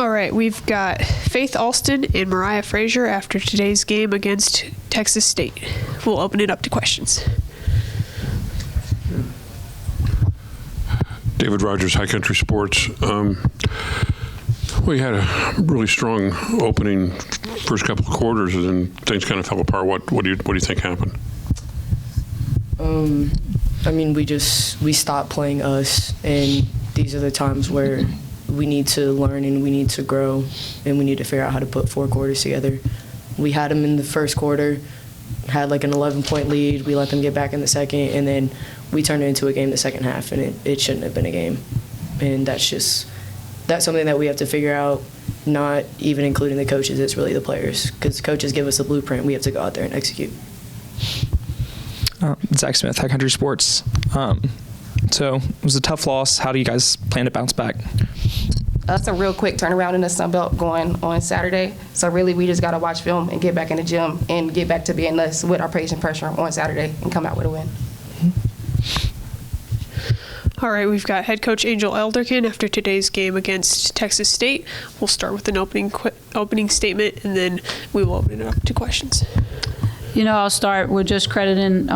All right, we've got Faith Alston and Mariah Frazier after today's game against Texas State. We'll open it up to questions. David Rogers, High Country Sports. We had a really strong opening first couple of quarters, and then things kind of fell apart. What do you think happened? I mean, we stopped playing us, and these are the times where we need to learn and we need to grow, and we need to figure out how to put 4 quarters together. We had them in the first quarter, had like an 11-point lead. We let them get back in the second, and then we turned it into a game the second half, and it shouldn't have been a game. And that's something that we have to figure out, not even including the coaches. It's really the players, because coaches give us a blueprint. We have to go out there and execute. Zach Smith, High Country Sports. So it was a tough loss. How do you guys plan to bounce back? That's a real quick turnaround in the Sun Belt going on Saturday. So really, we just got to watch film and get back in the gym and get back to being us with our pace and pressure on Saturday and come out with a win. All right, we've got head coach Angel Elderkin after today's game against Texas State. We'll start with an opening statement, and then we will open it up to questions. I'll start with just crediting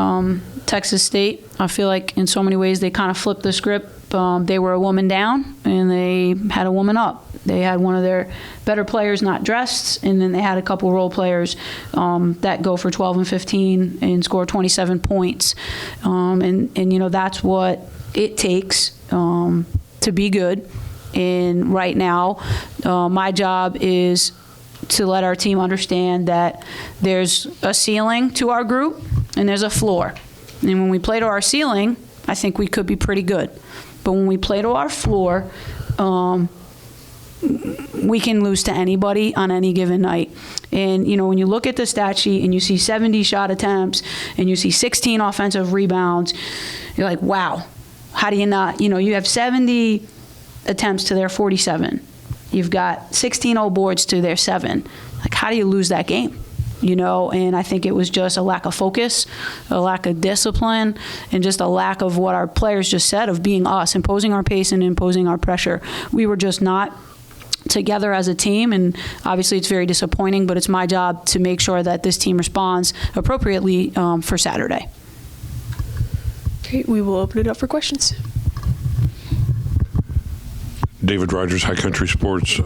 Texas State. I feel like in so many ways they kind of flipped the script. They were a woman down, and they had a woman up. They had one of their better players not dressed, and then they had a couple role players that go for 12 and 15 and score 27 points. And that's what it takes to be good. And right now, my job is to let our team understand that there's a ceiling to our group and there's a floor. And when we play to our ceiling, I think we could be pretty good. But when we play to our floor, we can lose to anybody on any given night. And, when you look at the stat sheet and you see 70 shot attempts and you see 16 offensive rebounds, you're like, wow, how do you not, you have 70 attempts to their 47. You've got 16 boards to their 7. Like, how do you lose that game? And I think it was just a lack of focus, a lack of discipline, and just a lack of what our players just said of being us, imposing our pace and imposing our pressure. We were just not together as a team, and obviously it's very disappointing, but it's my job to make sure that this team responds appropriately for Saturday. Okay, we will open it up for questions. David Rogers, High Country Sports.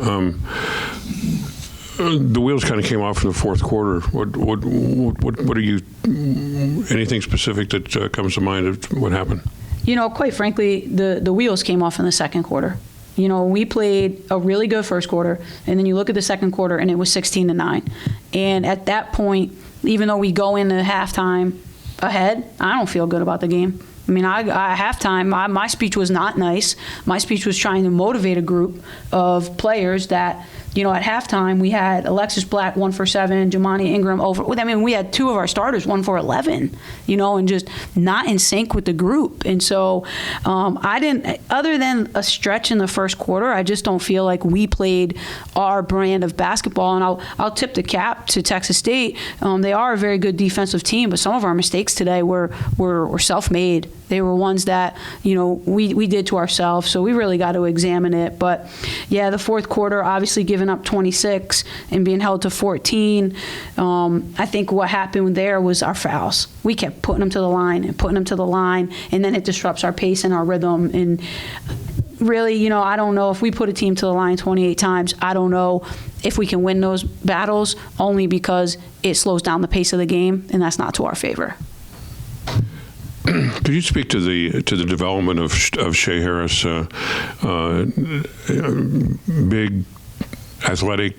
The wheels kind of came off in the fourth quarter. What are you? Anything specific that comes to mind of what happened? Quite frankly, the wheels came off in the second quarter. We played a really good first quarter, and then you look at the second quarter, and it was 16-9. And at that point, even though we go into halftime ahead, I don't feel good about the game. I mean, at halftime, my speech was not nice. My speech was trying to motivate a group of players that, at halftime, we had Alexis Black 1 for 7, Jemani Ingram over. I mean, we had 2 of our starters 1 for 11, and just not in sync with the group. And so I didn't, other than a stretch in the first quarter, I just don't feel like we played our brand of basketball. And I'll tip the cap to Texas State. They are a very good defensive team, but some of our mistakes today were self-made. They were ones that, we did to ourselves, so we really got to examine it. But, yeah, the fourth quarter, obviously giving up 26 and being held to 14, I think what happened there was our fouls. We kept putting them to the line, and then it disrupts our pace and our rhythm. And really, I don't know if we put a team to the line 28 times. I don't know if we can win those battles, only because it slows down the pace of the game, and that's not to our favor. Could you speak to the development of Shea Harris, big, athletic?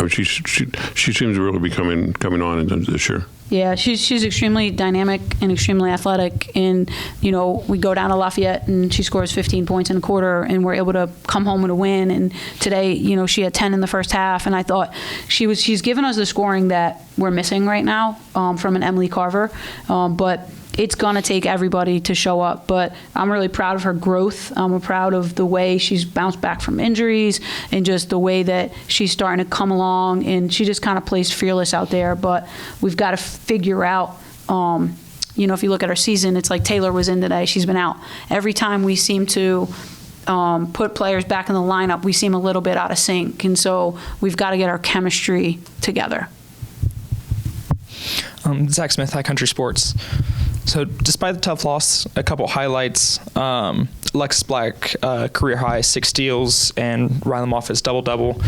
She seems to really be coming on this year. Yeah, she's extremely dynamic and extremely athletic. And, we go down to Lafayette and she scores 15 points in a quarter, and we're able to come home with a win. And today, she had 10 in the first half. And I thought she's given us the scoring that we're missing right now from an Emily Carver. But it's going to take everybody to show up. But I'm really proud of her growth. I'm proud of the way she's bounced back from injuries and just the way that she's starting to come along. And she just kind of plays fearless out there. But we've got to figure out, if you look at her season, it's like Taylor was in today. She's been out. Every time we seem to put players back in the lineup, we seem a little bit out of sync. And so we've got to get our chemistry together. Zach Smith, High Country Sports. So despite the tough loss, a couple highlights. Alexis Black, career high, 6 steals, and Rylan Moffitt's double-double.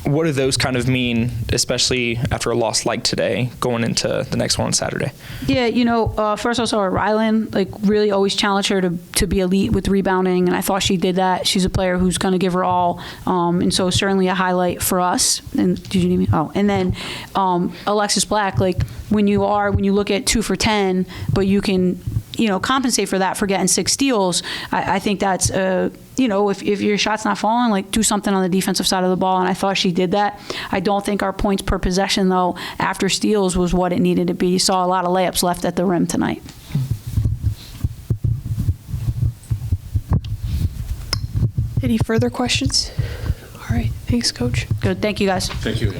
What do those kind of mean, especially after a loss like today, going into the next one on Saturday? Yeah, first I saw Rylan, really always challenge her to be elite with rebounding, and I thought she did that. She's a player who's going to give her all, and so certainly a highlight for us. And did you need me? Oh, and then Alexis Black, when you look at 2 for 10, but you can compensate for that for getting 6 steals, I think that's if your shot's not falling, do something on the defensive side of the ball, and I thought she did that. I don't think our points per possession, though, after steals was what it needed to be. You saw a lot of layups left at the rim tonight. Any further questions? All right. Thanks, Coach. Good. Thank you, guys. Thank you.